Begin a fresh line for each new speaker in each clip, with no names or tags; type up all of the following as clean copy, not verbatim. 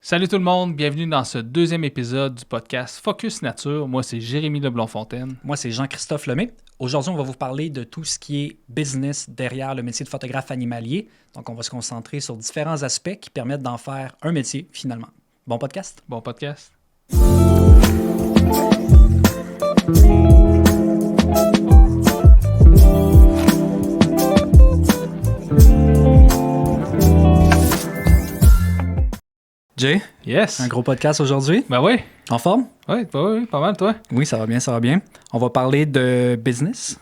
Salut tout le monde, bienvenue dans ce deuxième épisode du podcast Focus Nature. Moi, c'est Jérémy Leblond-Fontaine.
Moi, c'est Jean-Christophe Lemay. Aujourd'hui, on va vous parler de tout ce qui est business derrière le métier de photographe animalier. Donc, on va se concentrer sur différents aspects qui permettent d'en faire un métier, finalement. Bon podcast?
Bon podcast.
Jay,
Yes.
un gros podcast aujourd'hui.
Ben oui.
En forme?
Oui, pas mal, toi.
Oui, ça va bien, ça va bien. On va parler de business.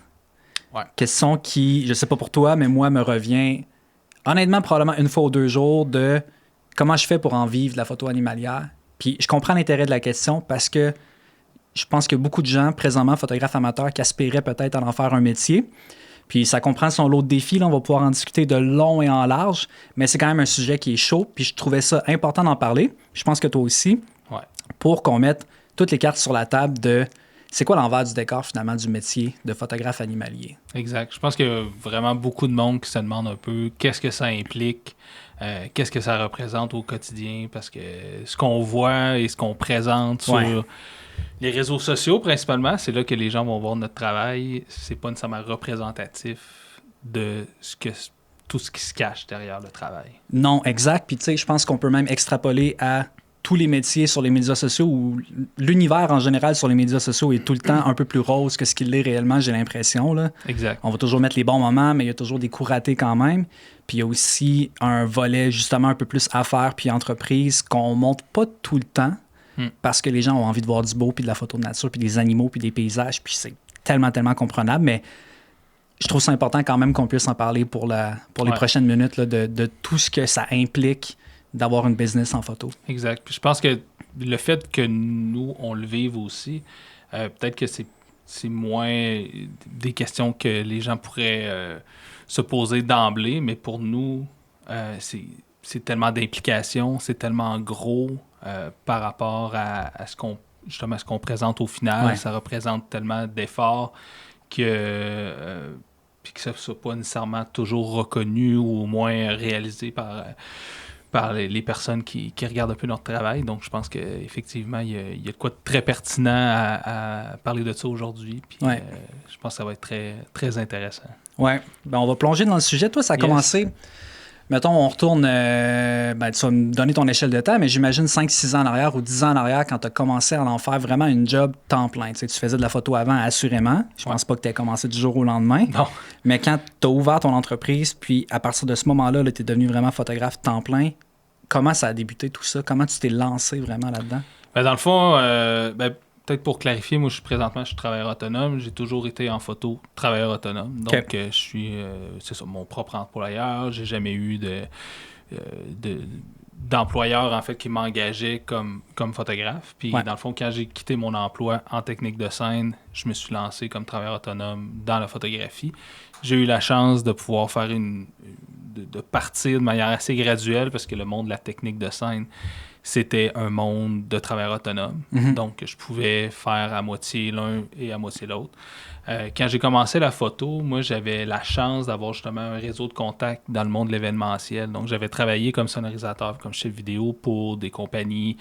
Ouais.
Question qui, je sais pas pour toi, mais moi, me revient honnêtement probablement une fois ou deux jours de comment je fais pour en vivre de la photo animalière. Puis je comprends l'intérêt de la question parce que je pense que beaucoup de gens, présentement, photographes amateurs, qui aspiraient peut-être à en faire un métier. Puis ça comprend son lot de défis, là, on va pouvoir en discuter de long et en large, mais c'est quand même un sujet qui est chaud, puis je trouvais ça important d'en parler. Je pense que toi aussi,
Ouais.
pour qu'on mette toutes les cartes sur la table de c'est quoi l'envers du décor finalement du métier de photographe animalier.
Exact. Je pense qu'il y a vraiment beaucoup de monde qui se demande un peu qu'est-ce que ça implique, qu'est-ce que ça représente au quotidien, parce que ce qu'on voit et ce qu'on présente sur les réseaux sociaux principalement, c'est là que les gens vont voir notre travail. C'est pas nécessairement représentatif de tout ce qui se cache derrière le travail.
Non, exact. Puis tu sais, je pense qu'on peut même extrapoler à tous les métiers sur les médias sociaux ou l'univers en général sur les médias sociaux est tout le temps un peu plus rose que ce qu'il est réellement, j'ai l'impression, là.
Exact.
On va toujours mettre les bons moments, mais il y a toujours des coups ratés quand même. Puis il y a aussi un volet justement un peu plus affaires puis entreprise qu'on montre pas tout le temps parce que les gens ont envie de voir du beau puis de la photo de nature puis des animaux puis des paysages puis c'est tellement comprenable, mais je trouve ça important quand même qu'on puisse en parler pour les prochaines minutes là, de tout ce que ça implique d'avoir une business en photo.
Exact. Puis je pense que le fait que nous, on le vive aussi, peut-être que c'est moins des questions que les gens pourraient se poser d'emblée, mais pour nous, c'est tellement d'implications, c'est tellement gros par rapport à ce qu'on présente au final.
Ouais.
Ça représente tellement d'efforts que... puis que ça ne soit pas nécessairement toujours reconnu ou au moins réalisé par les personnes qui regardent un peu notre travail. Donc, je pense qu'effectivement, il y a de quoi de très pertinent à parler de ça aujourd'hui. Puis, je pense que ça va être très, très intéressant.
Oui. Ben, on va plonger dans le sujet. Toi, ça a commencé... Mettons, on retourne... tu vas me donner ton échelle de temps, mais j'imagine 5-6 ans en arrière ou 10 ans en arrière quand tu as commencé à en faire vraiment une job temps plein. Tu sais, tu faisais de la photo avant, assurément. Je pense pas que tu aies commencé du jour au lendemain.
Non.
Mais quand tu as ouvert ton entreprise, puis à partir de ce moment-là, tu es devenu vraiment photographe temps plein, comment ça a débuté tout ça? Comment tu t'es lancé vraiment là-dedans?
Ben, dans le fond, peut-être pour clarifier, moi, présentement, je suis travailleur autonome. J'ai toujours été en photo travailleur autonome. Donc, je suis, c'est ça, mon propre employeur. J'ai jamais eu d'employeur, en fait, qui m'engageait comme photographe. Puis, dans le fond, quand j'ai quitté mon emploi en technique de scène, je me suis lancé comme travailleur autonome dans la photographie. J'ai eu la chance de pouvoir faire de partir de manière assez graduelle parce que le monde de la technique de scène, c'était un monde de travailleurs autonomes.
Mm-hmm.
Donc, je pouvais faire à moitié l'un et à moitié l'autre. Quand j'ai commencé la photo, moi, j'avais la chance d'avoir justement un réseau de contacts dans le monde de l'événementiel. Donc, j'avais travaillé comme sonorisateur, comme chef vidéo pour des compagnies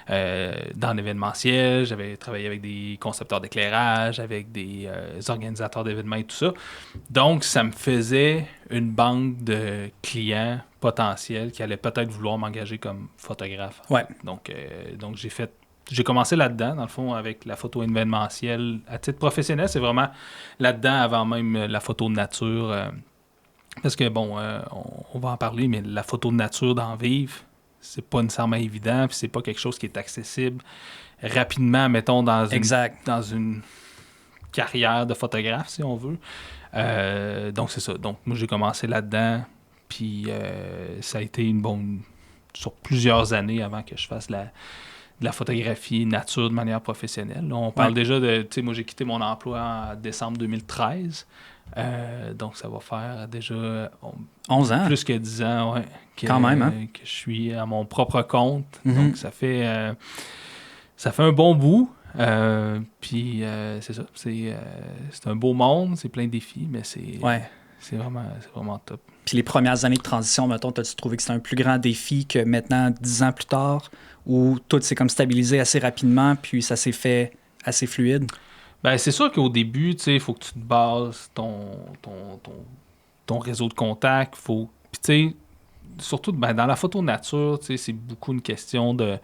dans l'événementiel. J'avais travaillé avec des concepteurs d'éclairage, avec des organisateurs d'événements et tout ça. Donc, ça me faisait une banque de clients potentiels qui allaient peut-être vouloir m'engager comme photographe.
Ouais.
Donc j'ai commencé là-dedans, dans le fond, avec la photo événementielle à titre professionnel. C'est vraiment là-dedans avant même la photo de nature. Parce que, bon, on va en parler, mais la photo de nature d'en vivre, c'est pas nécessairement évident, puis c'est pas quelque chose qui est accessible rapidement, mettons, dans une carrière de photographe, si on veut. Donc, c'est ça. Donc, moi, j'ai commencé là-dedans, puis ça a été sur plusieurs années avant que je fasse de la photographie nature de manière professionnelle. Là, on parle déjà de... Tu sais, moi, j'ai quitté mon emploi en décembre 2013. Donc, ça va faire déjà...
11 ans?
Plus que 10 ans, oui.
Quand même, hein?
Que je suis à mon propre compte.
Mm-hmm.
Donc, ça fait un bon bout. Puis, c'est ça. C'est un beau monde, c'est plein de défis, mais c'est vraiment top.
Puis les premières années de transition, mettons, as-tu trouvé que c'était un plus grand défi que maintenant, 10 ans plus tard, où tout s'est comme stabilisé assez rapidement, puis ça s'est fait assez fluide?
Ben, c'est sûr qu'au début, tu sais, il faut que tu te bases ton réseau de contacts. Puis, tu sais, surtout ben, dans la photo nature, tu sais, c'est beaucoup une question de...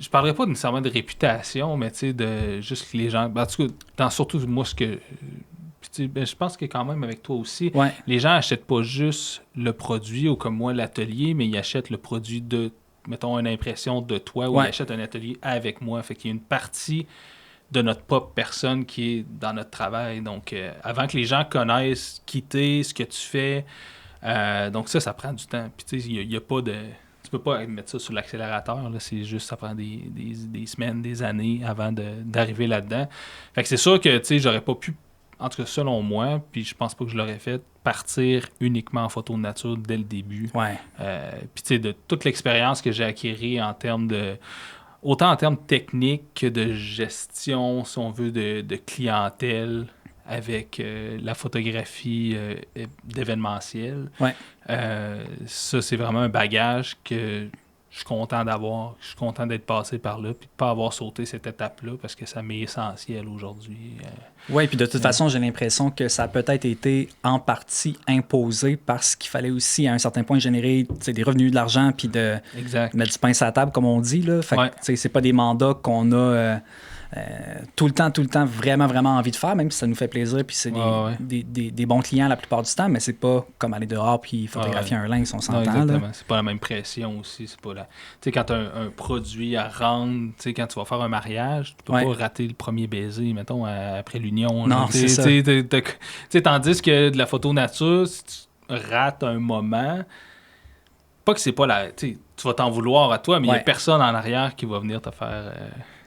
Je parlerai pas nécessairement de réputation, mais tu sais, de juste que les gens... Ben, en tout cas, surtout moi, ce que... Puis, ben, je pense que quand même avec toi aussi,
Ouais.
les gens achètent pas juste le produit ou comme moi l'atelier, mais ils achètent le produit de, mettons, une impression de toi ou ils achètent un atelier avec moi. Fait qu'il y a une partie de notre propre personne qui est dans notre travail. Donc, avant que les gens connaissent qui t'es, ce que tu fais, donc ça prend du temps. Puis tu sais, il y a pas de... Tu peux pas mettre ça sur l'accélérateur, là. C'est juste, ça prend des semaines, des années avant d'arriver là-dedans. Fait que c'est sûr que, tu sais, j'aurais pas pu, en tout cas selon moi, puis je pense pas que je l'aurais fait, partir uniquement en photo de nature dès le début.
Ouais.
Puis tu sais, de toute l'expérience que j'ai acquérie en termes de... Autant en termes techniques que de gestion, si on veut, de clientèle avec la photographie d'événementiel.
Ouais.
Ça, c'est vraiment un bagage que je suis content d'avoir. Je suis content d'être passé par là puis de ne pas avoir sauté cette étape-là parce que ça m'est essentiel aujourd'hui.
Oui, puis de toute façon, j'ai l'impression que ça a peut-être été en partie imposé parce qu'il fallait aussi, à un certain point, générer des revenus, de l'argent, puis de mettre du pain sur la table, comme on dit. Là. Fait que, c'est pas des mandats qu'on a tout le temps, vraiment, vraiment envie de faire, même si ça nous fait plaisir, puis c'est des bons clients la plupart du temps, mais c'est pas comme aller dehors puis photographier un lynx, on s'entend.
Non, exactement.
Là.
C'est pas la même pression aussi. C'est pas la... Tu sais, quand tu as un produit à rendre, tu sais, quand tu vas faire un mariage, tu peux pas rater le premier baiser, mettons, après l'union.
Non, c'est ça.
Tandis que de la photo nature, si tu rates un moment, pas que c'est pas la... Tu vas t'en vouloir à toi, mais il y a personne en arrière qui va venir te faire...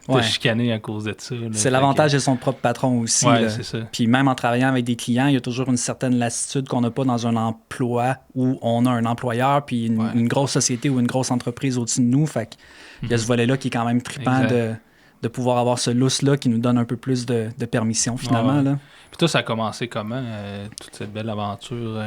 te chicaner à cause de ça. Là.
C'est l'avantage de son propre patron aussi.
C'est ça.
Puis même en travaillant avec des clients, il y a toujours une certaine lassitude qu'on n'a pas dans un emploi où on a un employeur puis une grosse société ou une grosse entreprise au-dessus de nous. Fait qu'il y a ce volet-là qui est quand même trippant de pouvoir avoir ce lousse-là qui nous donne un peu plus de permission finalement. Là.
Puis toi, ça a commencé comment, toute cette belle aventure?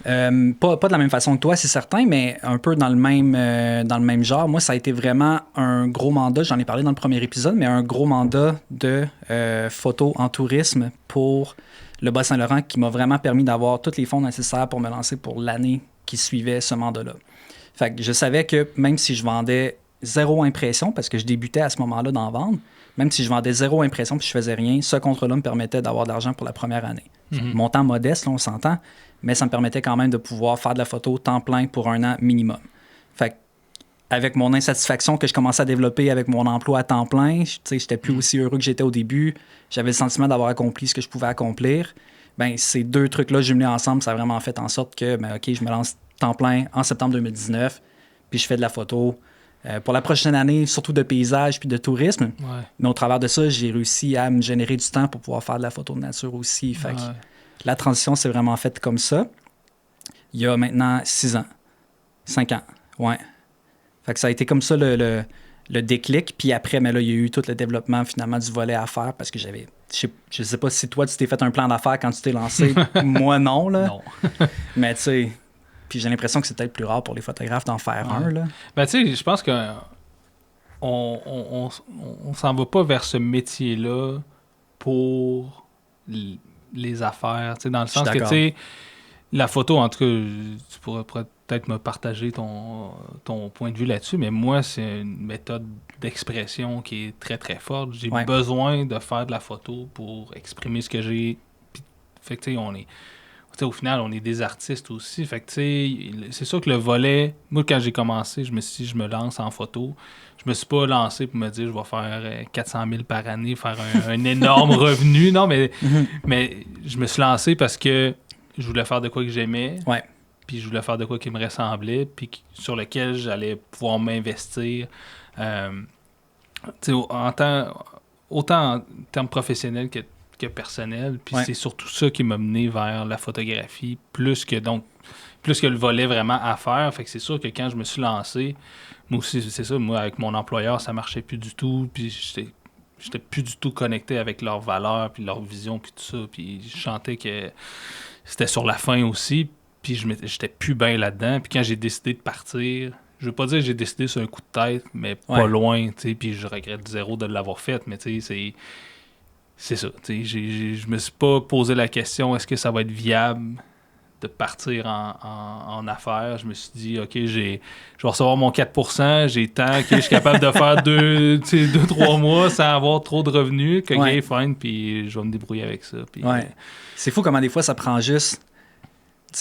Pas de la même façon que toi, c'est certain, mais un peu dans le même genre. Moi, ça a été vraiment un gros mandat, j'en ai parlé dans le premier épisode, mais un gros mandat de photo en tourisme pour le Bas-Saint-Laurent qui m'a vraiment permis d'avoir tous les fonds nécessaires pour me lancer pour l'année qui suivait ce mandat-là. Fait que je savais que même si je vendais 0 impression, parce que je débutais à ce moment-là d'en vendre, même si je vendais 0 impression puis je faisais rien, ce contrat-là me permettait d'avoir de l'argent pour la première année. Montant modeste, là, on s'entend, mais ça me permettait quand même de pouvoir faire de la photo temps plein pour 1 an minimum. Fait avec mon insatisfaction que je commençais à développer avec mon emploi à temps plein, j'étais plus aussi heureux que j'étais au début, j'avais le sentiment d'avoir accompli ce que je pouvais accomplir. Ben, ces deux trucs-là jumelés ensemble, ça a vraiment fait en sorte que, je me lance temps plein en septembre 2019, puis je fais de la photo. Pour la prochaine année, surtout de paysage puis de tourisme. Mais au travers de ça, j'ai réussi à me générer du temps pour pouvoir faire de la photo de nature aussi. Fait que la transition s'est vraiment faite comme ça. Il y a maintenant 6 ans. 5 ans. Ouais. Fait que ça a été comme ça le déclic. Puis après, mais là, il y a eu tout le développement finalement du volet à faire parce que j'avais... Je sais pas si toi, tu t'es fait un plan d'affaires quand tu t'es lancé. Moi, non. Là.
Non.
Mais tu sais... Puis j'ai l'impression que c'est peut-être plus rare pour les photographes d'en faire un. Là.
Ben, tu sais, je pense que on s'en va pas vers ce métier-là pour les affaires. Tu sais, dans le sens que, tu sais, la photo, en tout cas, tu pourrais peut-être me partager ton point de vue là-dessus, mais moi, c'est une méthode d'expression qui est très, très forte. J'ai besoin de faire de la photo pour exprimer ce que j'ai. Puis, fait que, tu sais, au final, on est des artistes aussi. Fait que, c'est sûr que le volet... Moi, quand j'ai commencé, je me suis dit, je me lance en photo. Je me suis pas lancé pour me dire, je vais faire 400 000 par année, faire un énorme revenu. Non, mais je me suis lancé parce que je voulais faire de quoi que j'aimais. Puis je voulais faire de quoi qui me ressemblait, puis sur lequel j'allais pouvoir m'investir. Autant en termes professionnels que personnel, puis c'est surtout ça qui m'a mené vers la photographie, plus que le volet vraiment à faire. Fait que c'est sûr que quand je me suis lancé, moi aussi, c'est ça, moi avec mon employeur, ça marchait plus du tout, puis j'étais plus du tout connecté avec leurs valeurs, puis leur vision, puis tout ça, puis je sentais que c'était sur la fin aussi, puis j'étais plus bien là-dedans. Puis quand j'ai décidé de partir, je veux pas dire que j'ai décidé sur un coup de tête, mais pas loin, tu sais, puis je regrette zéro de l'avoir fait, mais tu sais, c'est ça. Tu sais, je me suis pas posé la question, est-ce que ça va être viable de partir en affaires. Je me suis dit, OK, je vais recevoir mon 4%, j'ai tant que je suis capable de faire 2-3 mois sans avoir trop de revenus, que OK, fine, puis je vais me débrouiller avec ça. Puis,
c'est fou comment des fois ça prend juste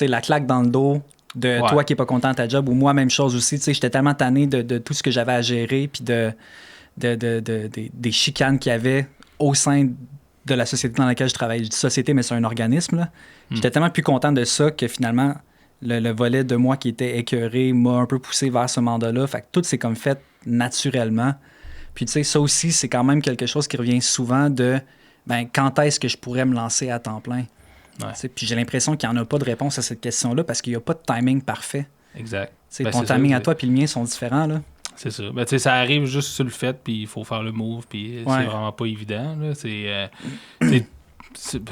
la claque dans le dos de toi qui n'es pas content de ta job, ou moi, même chose aussi. J'étais tellement tanné de tout ce que j'avais à gérer, puis des chicanes qu'il y avait au sein de la société dans laquelle je travaille. Je dis société, mais c'est un organisme, là. J'étais tellement plus content de ça que finalement, le volet de moi qui était écœuré m'a un peu poussé vers ce mandat-là. Fait que tout s'est comme fait naturellement. Puis tu sais, ça aussi, c'est quand même quelque chose qui revient souvent de quand est-ce que je pourrais me lancer à temps plein? Puis j'ai l'impression qu'il n'y en a pas de réponse à cette question-là parce qu'il n'y a pas de timing parfait.
Exact.
Ton timing à toi puis le mien sont différents, là.
C'est ça. Ben, ça arrive juste sur le fait, puis il faut faire le move, puis c'est vraiment pas évident. Là.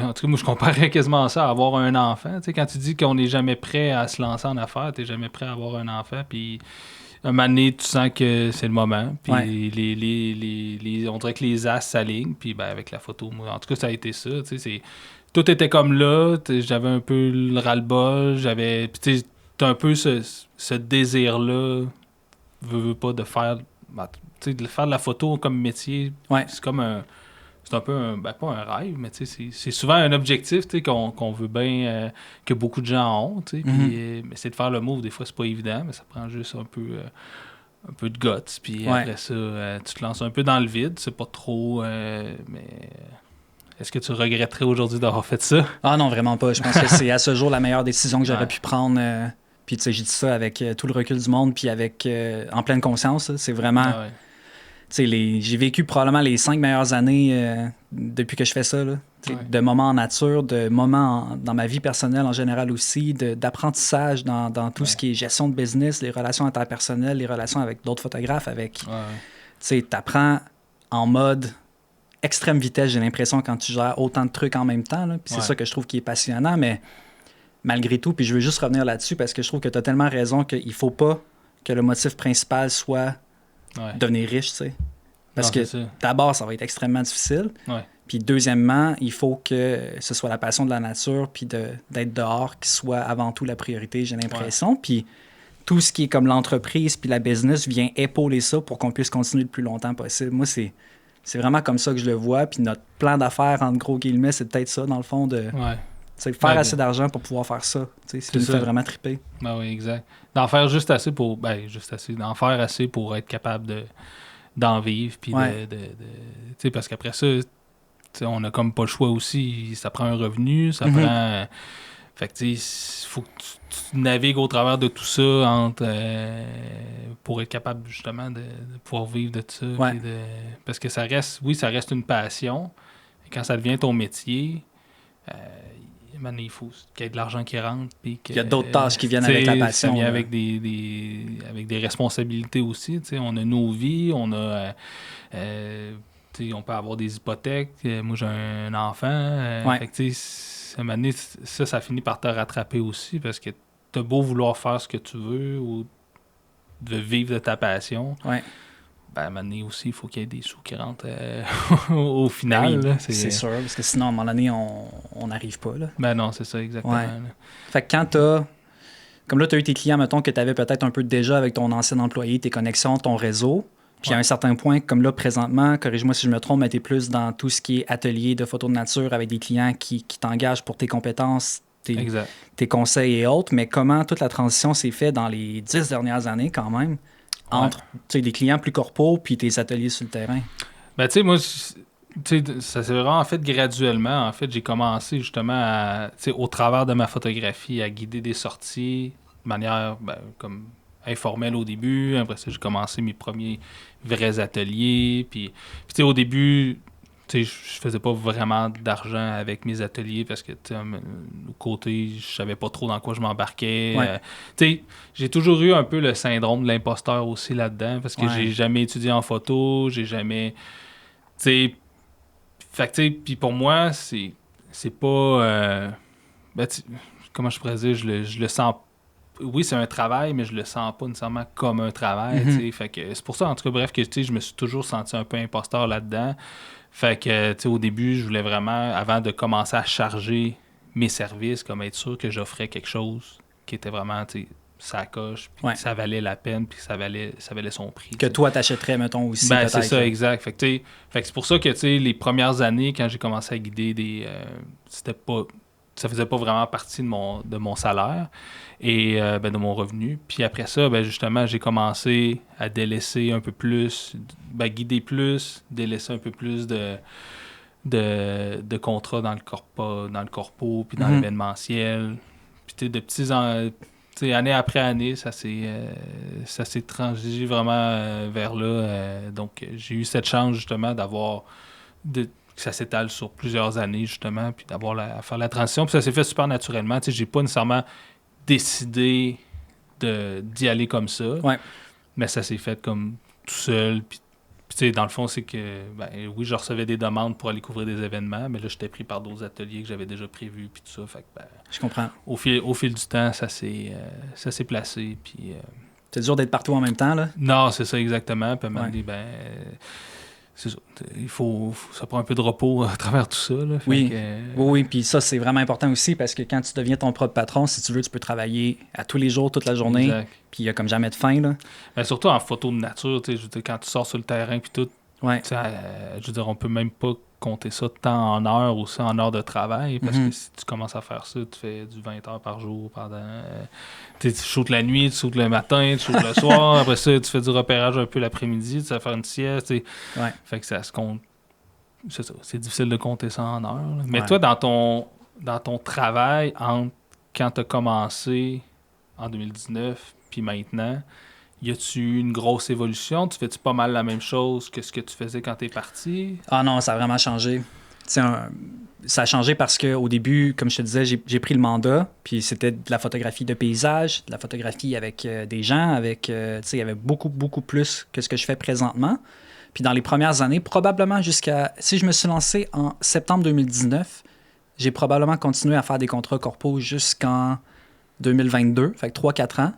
En tout cas, moi, je comparais quasiment ça à avoir un enfant. Quand tu dis qu'on n'est jamais prêt à se lancer en affaires, tu n'es jamais prêt à avoir un enfant, puis un moment donné, tu sens que c'est le moment, puis on dirait que les as s'alignent, puis avec la photo, moi, en tout cas, ça a été ça. Tout était comme là, j'avais un peu le ras-le-bol, puis t'as un peu ce désir-là, veux pas, de faire de la photo comme métier. C'est comme c'est un peu pas un rêve, mais c'est souvent un objectif qu'on veut bien, que beaucoup de gens ont. Mais c'est de faire le move, des fois c'est pas évident, mais ça prend juste un peu de guts. Puis après ça, tu te lances un peu dans le vide, c'est pas trop, mais est-ce que tu regretterais aujourd'hui d'avoir fait ça?
Ah non, vraiment pas. Je pense que c'est à ce jour la meilleure décision que j'aurais pu prendre. Puis tu sais, j'ai dit ça avec tout le recul du monde, puis avec en pleine conscience. C'est vraiment... j'ai vécu probablement les 5 meilleures années depuis que je fais ça. Là. De moments en nature, de moments dans ma vie personnelle en général aussi, d'apprentissage dans tout ce qui est gestion de business, les relations interpersonnelles, les relations avec d'autres photographes. Tu apprends en mode extrême vitesse, j'ai l'impression, quand tu gères autant de trucs en même temps. Là. Puis c'est ça que je trouve qui est passionnant, mais malgré tout, puis je veux juste revenir là-dessus parce que je trouve que tu as tellement raison qu'il faut pas que le motif principal soit devenir riche, tu sais. Parce que d'abord, ça va être extrêmement difficile. Puis deuxièmement, il faut que ce soit la passion de la nature puis d'être dehors qui soit avant tout la priorité, j'ai l'impression. Puis tout ce qui est comme l'entreprise puis la business vient épauler ça pour qu'on puisse continuer le plus longtemps possible. Moi, c'est vraiment comme ça que je le vois. Puis notre plan d'affaires, entre gros guillemets, c'est peut-être ça, dans le fond, de faire assez d'argent pour pouvoir faire ça. C'est ce qui me fait vraiment triper.
Oui, exact. D'en faire juste assez pour... d'en faire assez pour être capable d'en vivre. Puis parce qu'après ça, on a comme pas le choix aussi. Ça prend un revenu, ça prend... Fait que il faut que tu navigues au travers de tout ça pour être capable justement de pouvoir vivre de ça. Parce que ça reste une passion. Et quand ça devient ton métier, il faut qu'il y ait de l'argent qui rentre. Puis
il y a d'autres tâches qui viennent avec la passion.
Ça vient avec des responsabilités aussi. On a nos vies, on a... on peut avoir des hypothèques. Moi, j'ai un enfant. Fait que, à un moment donné, ça finit par te rattraper aussi parce que t'as beau vouloir faire ce que tu veux ou de vivre de ta passion. À un moment donné aussi, il faut qu'il y ait des sous qui rentrent au final. Là,
c'est sûr, parce que sinon, à un moment donné, on n'arrive pas. Là.
Non, c'est ça, exactement.
Fait que quand t'as... Comme là, tu as eu tes clients, mettons, que tu avais peut-être un peu déjà avec ton ancien employé, tes connexions, ton réseau. Puis à un certain point, comme là, présentement, corrige-moi si je me trompe, mais tu es plus dans tout ce qui est atelier de photos de nature avec des clients qui t'engagent pour tes compétences, tes conseils et autres. Mais comment toute la transition s'est faite dans les 10 dernières années, quand même, entre des clients plus corpaux puis tes ateliers sur le terrain?
Ben, tu sais, moi, ça s'est vraiment fait graduellement. En fait, j'ai commencé justement au travers de ma photographie à guider des sorties de manière comme informelle au début. Après ça, j'ai commencé mes premiers vrais ateliers. Puis au début, je faisais pas vraiment d'argent avec mes ateliers parce que, au côté, je savais pas trop dans quoi je m'embarquais. J'ai toujours eu un peu le syndrome de l'imposteur aussi là-dedans parce que j'ai jamais étudié en photo, j'ai jamais... Fait que, puis pour moi, c'est pas... comment je pourrais dire, je le sens. Oui, c'est un travail, mais je le sens pas nécessairement comme un travail. Tu sais. Fait que c'est pour ça, en tout cas, bref, que tu sais, je me suis toujours senti un peu imposteur là-dedans. Fait que, tu sais, au début, je voulais vraiment, avant de commencer à charger mes services, comme être sûr que j'offrais quelque chose qui était vraiment, tu sais, ça coche, puis que ça valait la peine, puis que ça valait son prix.
Que toi, t'achèterais, mettons, aussi,
ben,
peut-être.
c'est ça, exact. Fait que c'est pour ça que, tu sais, les premières années, quand j'ai commencé à guider c'était pas... Ça faisait pas vraiment partie de mon salaire et de mon revenu. Puis après ça, justement, j'ai commencé à délaisser un peu plus, guider plus, délaisser un peu plus de contrats dans le corpo, puis dans l'événementiel. Puis de petits année après année, ça s'est transigé vraiment vers là. Donc, j'ai eu cette chance, justement, que ça s'étale sur plusieurs années, justement, puis à faire la transition. Puis ça s'est fait super naturellement. Tu sais, j'ai pas nécessairement décidé d'y aller comme ça, mais ça s'est fait comme tout seul. Puis tu sais, dans le fond, c'est que, oui, je recevais des demandes pour aller couvrir des événements, mais là, j'étais pris par d'autres ateliers que j'avais déjà prévus, puis tout ça. Fait que,
je comprends.
Au fil du temps, ça s'est placé, puis...
C'est dur d'être partout en même temps, là?
Non, c'est ça, exactement. Puis à un moment donné, c'est ça. Ça prend un peu de repos à travers tout ça. Là,
oui, puis ça, c'est vraiment important aussi parce que quand tu deviens ton propre patron, si tu veux, tu peux travailler à tous les jours, toute la journée, puis il n'y a comme jamais de fin. Là.
Surtout en photo de nature, je veux dire, quand tu sors sur le terrain, puis tout, je veux dire, on peut même pas compter ça tant en heures ou ça en heures de travail parce que si tu commences à faire ça, tu fais du 20 heures par jour pendant... tu shootes la nuit, tu shootes le matin, tu shootes le soir, après ça, tu fais du repérage un peu l'après-midi, tu vas faire une sieste, Fait que ça se compte... C'est ça, c'est difficile de compter ça en heures. Là. Mais toi, dans ton travail, quand tu as commencé en 2019 puis maintenant, y a-tu eu une grosse évolution? Tu fais-tu pas mal la même chose que ce que tu faisais quand t'es parti?
Ah non, ça a vraiment changé. Ça a changé parce qu'au début, comme je te disais, j'ai pris le mandat, puis c'était de la photographie de paysage, de la photographie avec des gens, il y avait beaucoup, beaucoup plus que ce que je fais présentement. Puis dans les premières années, probablement si je me suis lancé en septembre 2019, j'ai probablement continué à faire des contrats corpos jusqu'en 2022, fait que 3-4 ans.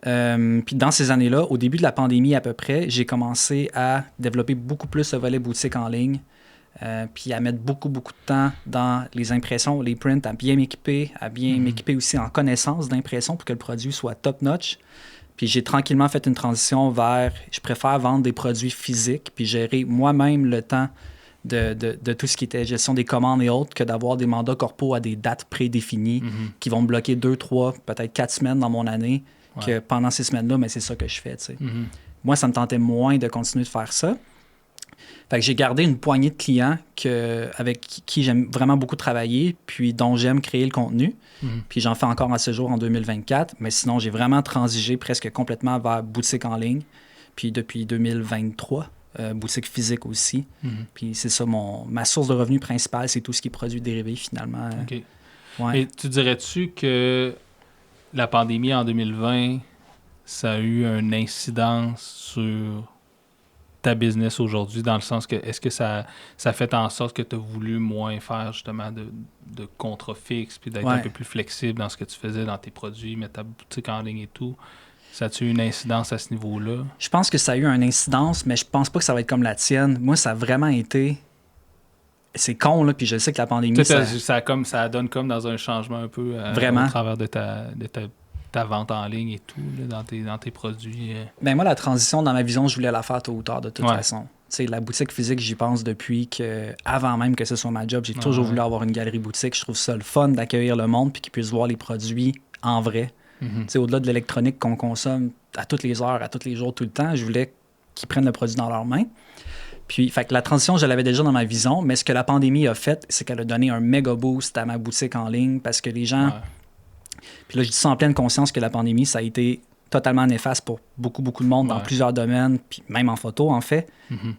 Puis dans ces années-là, au début de la pandémie à peu près, j'ai commencé à développer beaucoup plus le volet boutique en ligne, puis à mettre beaucoup, beaucoup de temps dans les impressions, les prints, à bien m'équiper, m'équiper aussi en connaissance d'impression pour que le produit soit top-notch. Puis j'ai tranquillement fait une transition vers, je préfère vendre des produits physiques, puis gérer moi-même le temps de tout ce qui était gestion des commandes et autres, que d'avoir des mandats corpos à des dates prédéfinies qui vont me bloquer 2, 3, peut-être 4 semaines dans mon année. Que pendant ces semaines-là, c'est ça que je fais. Moi, ça me tentait moins de continuer de faire ça. Fait que j'ai gardé une poignée de clients avec qui j'aime vraiment beaucoup travailler, puis dont j'aime créer le contenu. Puis j'en fais encore à ce jour en 2024. Mais sinon, j'ai vraiment transigé presque complètement vers boutique en ligne. Puis depuis 2023, boutique physique aussi. Puis c'est ça, ma source de revenus principale, c'est tout ce qui est produits dérivés finalement.
OK. Et tu dirais-tu que la pandémie en 2020, ça a eu une incidence sur ta business aujourd'hui, dans le sens que, est-ce que ça fait en sorte que tu as voulu moins faire justement de contrats fixes, puis d'être un peu plus flexible dans ce que tu faisais dans tes produits, mettre ta boutique en ligne et tout? Ça a-tu eu une incidence à ce niveau-là?
Je pense que ça a eu une incidence, mais je pense pas que ça va être comme la tienne. Moi, ça a vraiment été... C'est con, là, puis je sais que la pandémie...
Ça donne comme dans un changement un peu
vraiment.
Au travers de ta vente en ligne et tout, là, dans tes produits.
Ben moi, la transition dans ma vision, je voulais la faire tôt ou tard, de toute façon. T'sais, la boutique physique, j'y pense depuis avant même que ce soit ma job. J'ai toujours voulu avoir une galerie boutique. Je trouve ça le fun d'accueillir le monde puis qu'ils puissent voir les produits en vrai. Au-delà de l'électronique qu'on consomme à toutes les heures, à tous les jours, tout le temps, je voulais qu'ils prennent le produit dans leurs mains. Puis, fait que la transition, je l'avais déjà dans ma vision, mais ce que la pandémie a fait, c'est qu'elle a donné un méga boost à ma boutique en ligne parce que les gens... Puis là, je dis ça en pleine conscience que la pandémie, ça a été totalement néfaste pour beaucoup, beaucoup de monde dans plusieurs domaines, puis même en photo, en fait.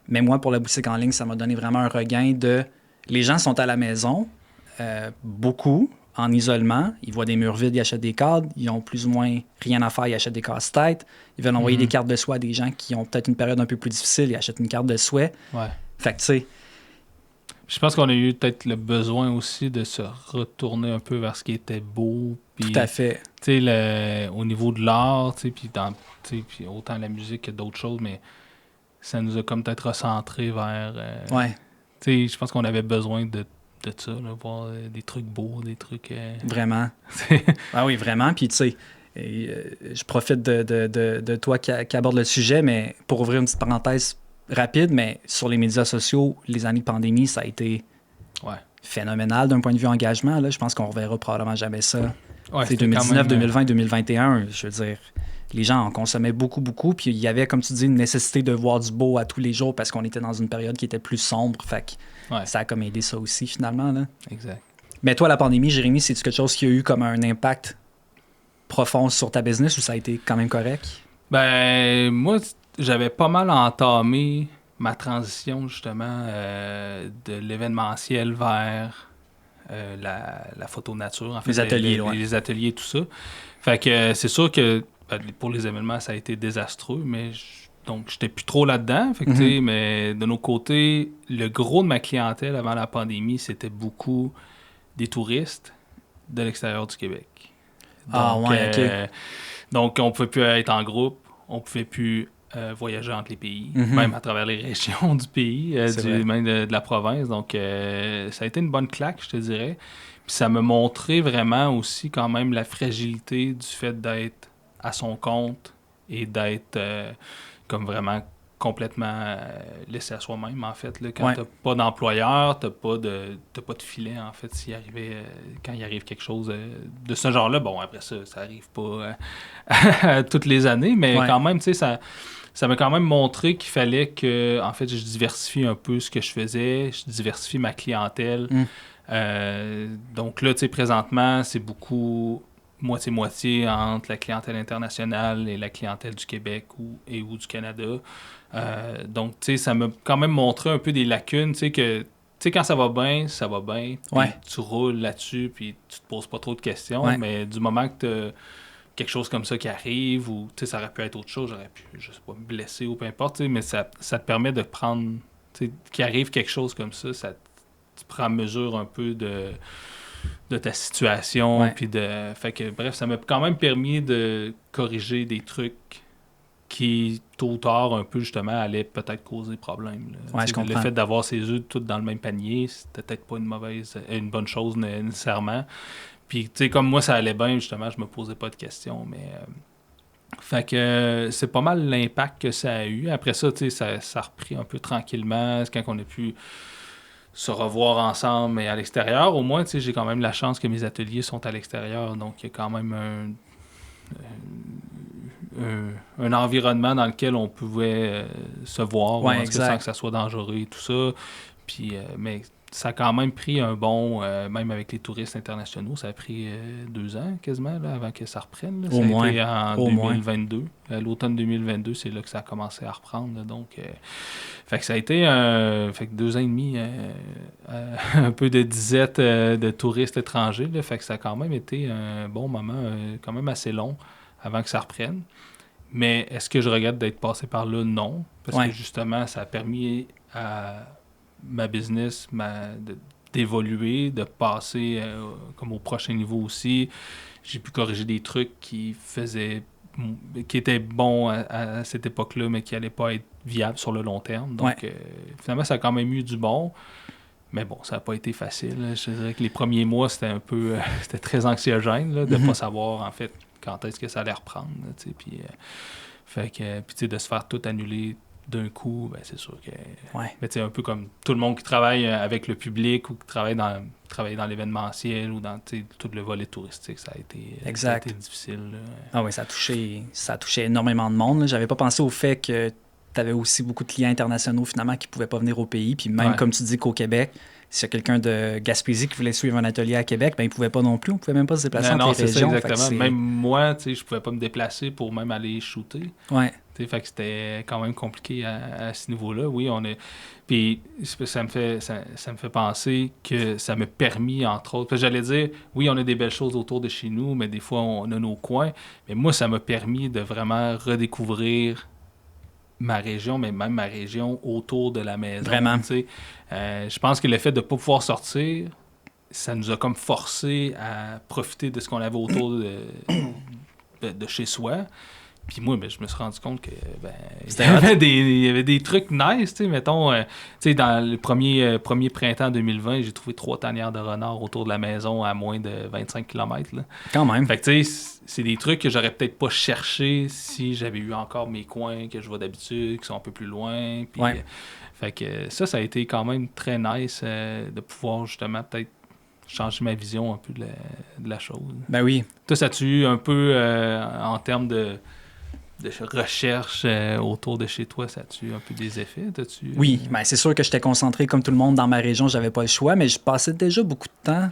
Mais moi, pour la boutique en ligne, ça m'a donné vraiment un regain de... Les gens sont à la maison, beaucoup, en isolement. Ils voient des murs vides, ils achètent des cadres. Ils ont plus ou moins rien à faire, ils achètent des casse-têtes. Ils veulent envoyer des cartes de souhait à des gens qui ont peut-être une période un peu plus difficile, ils achètent une carte de souhait. Fait que, tu sais...
Je pense qu'on a eu peut-être le besoin aussi de se retourner un peu vers ce qui était beau. Puis,
Tout à fait.
tu sais, au niveau de l'art, tu sais, puis autant la musique que d'autres choses, mais ça nous a comme peut-être recentré vers...
Ouais,
tu sais, je pense qu'on avait besoin de ça, là, voir des trucs beaux, des trucs...
vraiment. Ah oui, vraiment. Puis tu sais, je profite de toi qui aborde le sujet, mais pour ouvrir une petite parenthèse rapide, mais sur les médias sociaux, les années de pandémie, ça a été
ouais.
phénoménal d'un point de vue engagement. Là. Je pense qu'on ne reverra probablement jamais ça.
Ouais,
C'est 2019, 2020, 2021, je veux dire, les gens en consommaient beaucoup, beaucoup. Puis il y avait, comme tu dis, une nécessité de voir du beau à tous les jours parce qu'on était dans une période qui était plus sombre. Fait que ça a comme aidé ça aussi, finalement. Là.
Exact.
Mais toi, la pandémie, Jérémy, c'est-tu quelque chose qui a eu comme un impact profond sur ta business ou ça a été quand même correct?
Ben, moi, j'avais pas mal entamé ma transition, justement, de l'événementiel vers la photo nature. En fait,
Les ateliers,
les ateliers, tout ça. Fait que c'est sûr que pour les événements, ça a été désastreux, mais donc j'étais plus trop là-dedans. Fait que, tu sais, mais de nos côtés, le gros de ma clientèle avant la pandémie, c'était beaucoup des touristes de l'extérieur du Québec. Donc, donc, on ne pouvait plus être en groupe, on ne pouvait plus voyager entre les pays, même à travers les régions du pays, même de la province. Donc, ça a été une bonne claque, je te dirais. Puis ça m'a montré vraiment aussi quand même la fragilité du fait d'être à son compte et d'être comme vraiment complètement laissé à soi-même, en fait. Là, quand t'as pas d'employeur, t'as pas de filet, en fait, quand il arrive quelque chose de ce genre-là. Bon, après ça arrive pas toutes les années, mais quand même, tu sais, ça m'a quand même montré qu'il fallait que, en fait, je diversifie un peu ce que je faisais, je diversifie ma clientèle. Donc là, tu sais, présentement, c'est beaucoup moitié-moitié entre la clientèle internationale et la clientèle du Québec ou du Canada. Donc, tu sais, ça m'a quand même montré un peu des lacunes, tu sais, que, tu sais, quand ça va bien, puis tu roules là-dessus, puis tu te poses pas trop de questions, mais du moment que tu as quelque chose comme ça qui arrive, ou, tu sais, ça aurait pu être autre chose, j'aurais pu, je sais pas, me blesser ou peu importe, tu sais, mais ça te permet de prendre, tu sais, qu'il arrive quelque chose comme ça, tu prends mesure un peu de ta situation, puis fait que, bref, ça m'a quand même permis de corriger des trucs qui, tôt ou tard, un peu, justement, allaient peut-être causer problème.
Le
fait d'avoir ses œufs tous dans le même panier, c'était peut-être pas une bonne chose nécessairement. Puis, tu sais, comme moi, ça allait bien, justement, je me posais pas de questions, mais... fait que c'est pas mal l'impact que ça a eu. Après ça, tu sais, ça a repris un peu tranquillement. C'est quand on a pu se revoir ensemble, mais à l'extérieur, au moins, tu sais, j'ai quand même la chance que mes ateliers sont à l'extérieur, donc il y a quand même un environnement dans lequel on pouvait se voir, sans que ça soit dangereux et tout ça. Puis, mais ça a quand même pris un bon, même avec les touristes internationaux, ça a pris 2 ans quasiment là, avant que ça reprenne. Là. Ça a été en 2022. L'automne 2022, c'est là que ça a commencé à reprendre. Là, donc, fait que ça a été fait que 2 ans et demi, un peu de disette de touristes étrangers. Là, fait que ça a quand même été un bon moment, quand même assez long avant que ça reprenne. Mais est-ce que je regrette d'être passé par là? Non. Parce que justement, ça a permis à ma business d'évoluer, de passer comme au prochain niveau aussi. J'ai pu corriger des trucs qui étaient bons à cette époque-là, mais qui n'allaient pas être viables sur le long terme. Donc, finalement, ça a quand même eu du bon. Mais bon, ça n'a pas été facile. Là. Je dirais que les premiers mois, c'était un peu... c'était très anxiogène là, de ne pas savoir, en fait, quand est-ce que ça allait reprendre. Là, puis, fait que, puis de se faire tout annuler d'un coup, ben, c'est sûr que... Mais un peu comme tout le monde qui travaille avec le public ou qui travaille dans l'événementiel ou dans tout le volet touristique, ça a été difficile. Là.
Ah oui, ça a touché énormément de monde. J'avais pas pensé au fait que tu avais aussi beaucoup de clients internationaux finalement qui pouvaient pas venir au pays. Puis même comme tu dis qu'au Québec, s'il y a quelqu'un de Gaspésie qui voulait suivre un atelier à Québec, ben il pouvait pas non plus. On pouvait même pas se déplacer entre les régions.
Non, c'est ça, exactement. Même moi, je pouvais pas me déplacer pour même aller shooter. Fait que c'était quand même compliqué à ce niveau-là. Oui, puis ça me fait penser que ça m'a permis, entre autres... J'allais dire, oui, on a des belles choses autour de chez nous, mais des fois, on a nos coins. Mais moi, ça m'a permis de vraiment redécouvrir ma région, mais même ma région autour de la maison.
Vraiment.
Je pense que le fait de ne pas pouvoir sortir, ça nous a comme forcé à profiter de ce qu'on avait autour de chez soi. Puis moi, je me suis rendu compte que il y avait des trucs nice, mettons, dans le premier printemps 2020, j'ai trouvé 3 tanières de renard autour de la maison à moins de 25 km. Là.
Quand même.
Fait que c'est des trucs que j'aurais peut-être pas cherché si j'avais eu encore mes coins que je vois d'habitude, qui sont un peu plus loin. Puis, fait que ça a été quand même très nice de pouvoir justement peut-être changer ma vision un peu de la chose.
Ben oui.
Toi, ça a-tu eu un peu en termes de recherche autour de chez toi, ça a-tu un peu des effets?
Oui, ben c'est sûr que j'étais concentré comme tout le monde dans ma région, j'avais pas le choix, mais je passais déjà beaucoup de temps.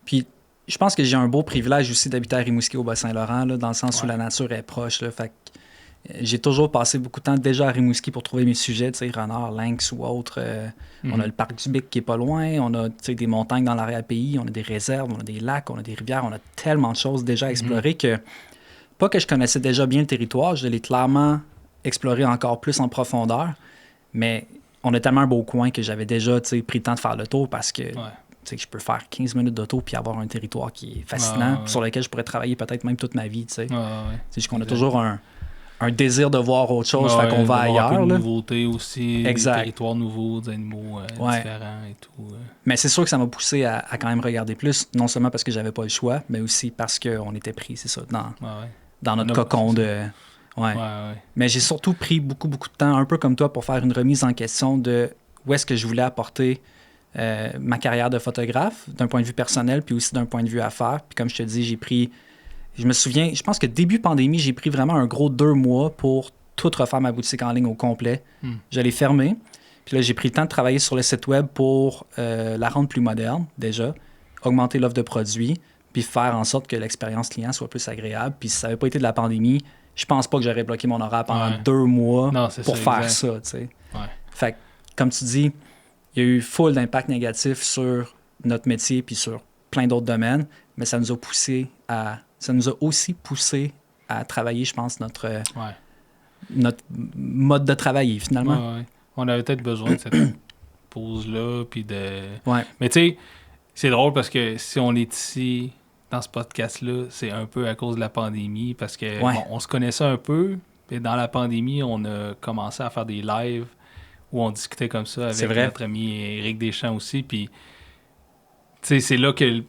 Puis je pense que j'ai un beau privilège aussi d'habiter à Rimouski au Bas-Saint-Laurent, là, dans le sens où la nature est proche. Là, fait que j'ai toujours passé beaucoup de temps déjà à Rimouski pour trouver mes sujets, tu sais, renard, lynx ou autre. On a le parc du Bic qui est pas loin, on a des montagnes dans l'arrière-pays, on a des réserves, on a des lacs, on a des rivières, on a tellement de choses déjà à explorer que... Pas que je connaissais déjà bien le territoire, je l'ai clairement exploré encore plus en profondeur, mais on a tellement un beau coin que j'avais déjà pris le temps de faire le tour parce que je peux faire 15 minutes d'auto puis avoir un territoire qui est fascinant, sur lequel je pourrais travailler peut-être même toute ma vie. C'est juste qu'on a toujours un désir de voir autre chose, fait qu'on va ailleurs.
Un peu de nouveauté aussi, des territoires nouveaux, des animaux différents et tout.
Mais c'est sûr que ça m'a poussé à quand même regarder plus, non seulement parce que j'avais pas le choix, mais aussi parce qu'on était pris, c'est ça, dans notre cocon de... Mais j'ai surtout pris beaucoup de temps, un peu comme toi, pour faire une remise en question de où est-ce que je voulais apporter ma carrière de photographe, d'un point de vue personnel, puis aussi d'un point de vue affaires. Puis comme je te dis, je me souviens, je pense que début pandémie, j'ai pris vraiment un gros 2 mois pour tout refaire ma boutique en ligne au complet. Je l'ai fermée. Puis là, j'ai pris le temps de travailler sur le site web pour la rendre plus moderne, déjà, augmenter l'offre de produits, puis faire en sorte que l'expérience client soit plus agréable. Puis si ça n'avait pas été de la pandémie, je pense pas que j'aurais bloqué mon horaire pendant 2 mois pour faire ça, tu sais. Fait que, comme tu dis, il y a eu full d'impact négatif sur notre métier puis sur plein d'autres domaines, mais ça nous a aussi poussé à travailler, je pense, notre mode de travailler, finalement.
On avait peut-être besoin de cette pause-là, puis de... Mais tu sais, c'est drôle parce que si on est ici dans ce podcast-là, c'est un peu à cause de la pandémie, parce que on se connaissait un peu, et dans la pandémie, on a commencé à faire des lives où on discutait comme ça avec notre ami Éric Deschamps aussi, puis tu sais, c'est là que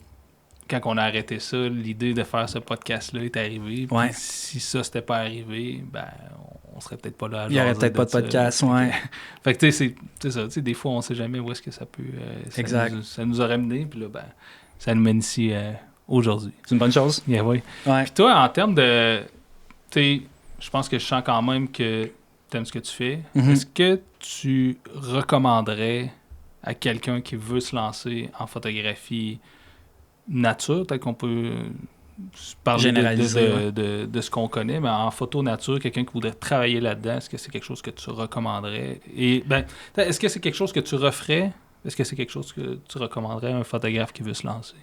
quand on a arrêté ça, l'idée de faire ce podcast-là est arrivée, puis si ça s'était pas arrivé, ben on serait peut-être pas là à
il n'y aurait peut-être pas de podcast,
Fait que tu sais, c'est ça, tu sais, des fois, on sait jamais où est-ce que ça peut... ça nous aurait mené, puis là, ben, ça nous mène ici aujourd'hui.
C'est une bonne chose.
Puis toi, en termes de... Tu sais, je pense que je sens quand même que tu aimes ce que tu fais. Est-ce que tu recommanderais à quelqu'un qui veut se lancer en photographie nature, peut-être qu'on peut... parler de ce qu'on connaît, mais en photo nature, quelqu'un qui voudrait travailler là-dedans, est-ce que c'est quelque chose que tu recommanderais? Et est-ce que c'est quelque chose que tu referais? Est-ce que c'est quelque chose que tu recommanderais à un photographe qui veut se lancer?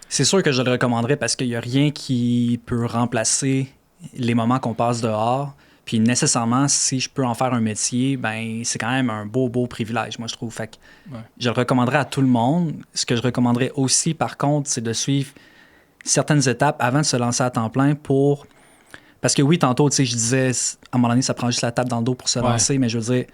C'est sûr que je le recommanderais parce qu'il n'y a rien qui peut remplacer les moments qu'on passe dehors. Puis nécessairement, si je peux en faire un métier, ben c'est quand même un beau privilège, moi je trouve. Fait que je le recommanderais à tout le monde. Ce que je recommanderais aussi, par contre, c'est de suivre certaines étapes avant de se lancer à temps plein pour... Parce que oui, tantôt, tu sais, je disais, à un moment donné, ça prend juste la tape dans le dos pour se lancer, mais je veux dire,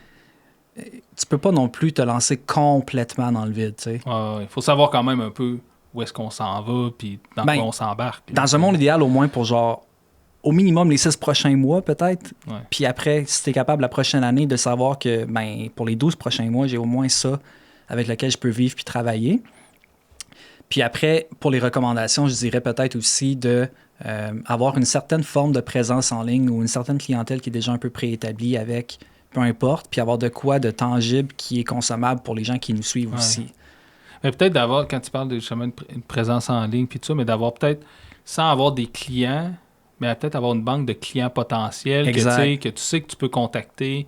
tu peux pas non plus te lancer complètement dans le vide, tu sais.
Il faut savoir quand même un peu où est-ce qu'on s'en va, puis dans quoi on s'embarque.
Dans un monde idéal, au moins pour genre, au minimum les 6 prochains mois peut-être, puis après, si tu es capable la prochaine année de savoir que, ben pour les 12 prochains mois, j'ai au moins ça avec lequel je peux vivre puis travailler. Puis après, pour les recommandations, je dirais peut-être aussi de avoir une certaine forme de présence en ligne ou une certaine clientèle qui est déjà un peu préétablie avec, peu importe, puis avoir de quoi de tangible qui est consommable pour les gens qui nous suivent aussi.
Mais peut-être d'avoir, quand tu parles de justement une présence en ligne, puis tout ça, mais d'avoir peut-être, sans avoir des clients, mais peut-être avoir une banque de clients potentiels que tu sais que tu peux contacter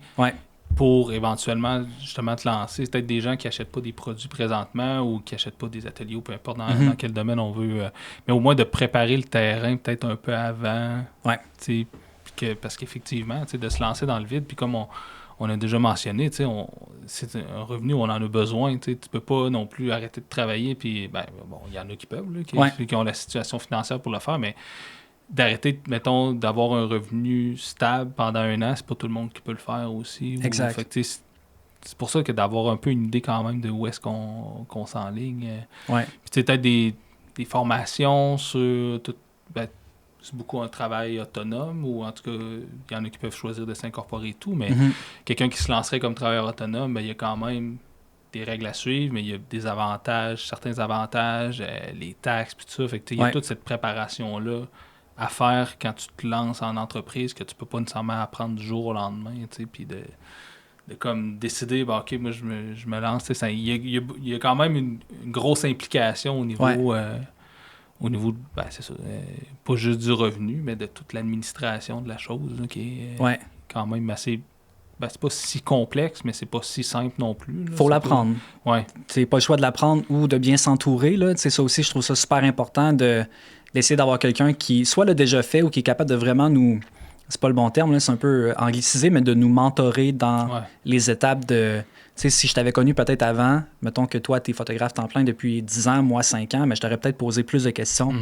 pour éventuellement justement te lancer. C'est peut-être des gens qui n'achètent pas des produits présentement ou qui n'achètent pas des ateliers ou peu importe dans quel domaine on veut. Mais au moins de préparer le terrain peut-être un peu avant. Parce qu'effectivement, de se lancer dans le vide, puis comme on a déjà mentionné, tu sais, c'est un revenu où on en a besoin. Tu peux pas non plus arrêter de travailler. Puis, bon, il y en a qui peuvent, là, qui ont la situation financière pour le faire, mais d'arrêter, mettons, d'avoir un revenu stable pendant 1 an, c'est pas tout le monde qui peut le faire aussi.
Exact.
Fait que, c'est pour ça que d'avoir un peu une idée quand même de où est-ce qu'on s'enligne.
Ouais.
Puis peut-être des formations sur tout. C'est beaucoup un travail autonome, ou en tout cas, il y en a qui peuvent choisir de s'incorporer et tout, mais quelqu'un qui se lancerait comme travailleur autonome, il y a quand même des règles à suivre, mais il y a des avantages, certains avantages, les taxes, puis tout ça. Fait que il y a toute cette préparation-là à faire quand tu te lances en entreprise que tu peux pas nécessairement apprendre du jour au lendemain, puis de comme décider, OK, moi je me lance. Il y a quand même une grosse implication au niveau... au niveau, c'est ça, pas juste du revenu, mais de toute l'administration de la chose, là, qui est quand même assez... c'est pas si complexe, mais c'est pas si simple non plus. Là.
Faut l'apprendre.
Ouais.
C'est pas le choix de l'apprendre ou de bien s'entourer. Là. Ça aussi, je trouve ça super important d'essayer d'avoir quelqu'un qui soit l'a déjà fait ou qui est capable de vraiment nous... C'est pas le bon terme, là, c'est un peu anglicisé, mais de nous mentorer dans les étapes de... Tu sais, si je t'avais connu peut-être avant, mettons que toi, tu es photographe temps plein depuis 10 ans, moi 5 ans, mais je t'aurais peut-être posé plus de questions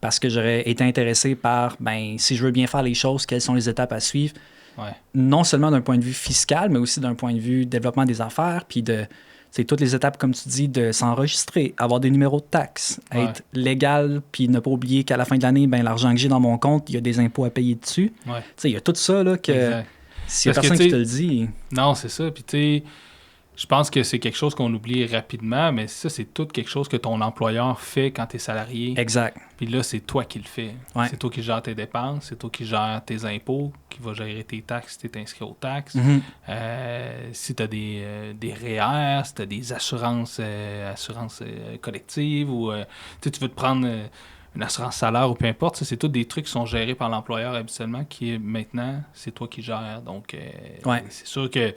parce que j'aurais été intéressé par, si je veux bien faire les choses, quelles sont les étapes à suivre.
Ouais.
Non seulement d'un point de vue fiscal, mais aussi d'un point de vue développement des affaires, puis de... C'est toutes les étapes, comme tu dis, de s'enregistrer, avoir des numéros de taxes, être légal, puis ne pas oublier qu'à la fin de l'année, l'argent que j'ai dans mon compte, il y a des impôts à payer dessus.
Ouais.
Il y a tout ça là, que s'il n'y a personne qui te le dit...
Non, c'est ça. Puis tu sais, je pense que c'est quelque chose qu'on oublie rapidement, mais ça, c'est tout quelque chose que ton employeur fait quand tu es salarié.
Exact.
Puis là, c'est toi qui le fais.
Ouais.
C'est toi qui gères tes dépenses, c'est toi qui gères tes impôts, qui va gérer tes taxes si tu es inscrit aux taxes. Si tu as des REER, si tu as des assurances collectives, ou tu veux te prendre une assurance salaire ou peu importe, ça, c'est tous des trucs qui sont gérés par l'employeur habituellement, qui est maintenant, c'est toi qui gères. Donc, c'est sûr que...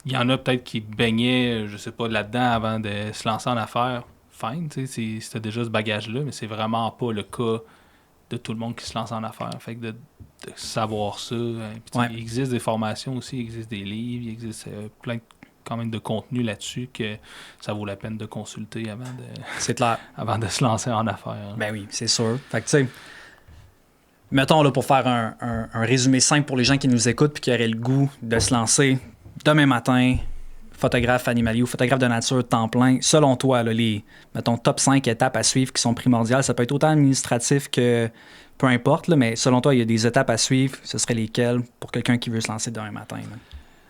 Il y en a peut-être qui baignaient, je sais pas, là-dedans avant de se lancer en affaires. Fine, tu sais, c'était déjà ce bagage-là, mais c'est vraiment pas le cas de tout le monde qui se lance en affaires. Fait que de savoir ça. Il existe des formations aussi, il existe des livres, il existe plein quand même de contenu là-dessus que ça vaut la peine de consulter avant de...
C'est clair.
Avant de se lancer en affaires.
Ben oui, c'est sûr. Fait que tu sais, mettons là, pour faire un résumé simple pour les gens qui nous écoutent puis qui auraient le goût de se lancer demain matin, photographe animalier ou photographe de nature temps plein, selon toi, là, les, mettons, top 5 étapes à suivre qui sont primordiales, ça peut être autant administratif que peu importe, là, mais selon toi, il y a des étapes à suivre, ce seraient lesquelles pour quelqu'un qui veut se lancer demain matin?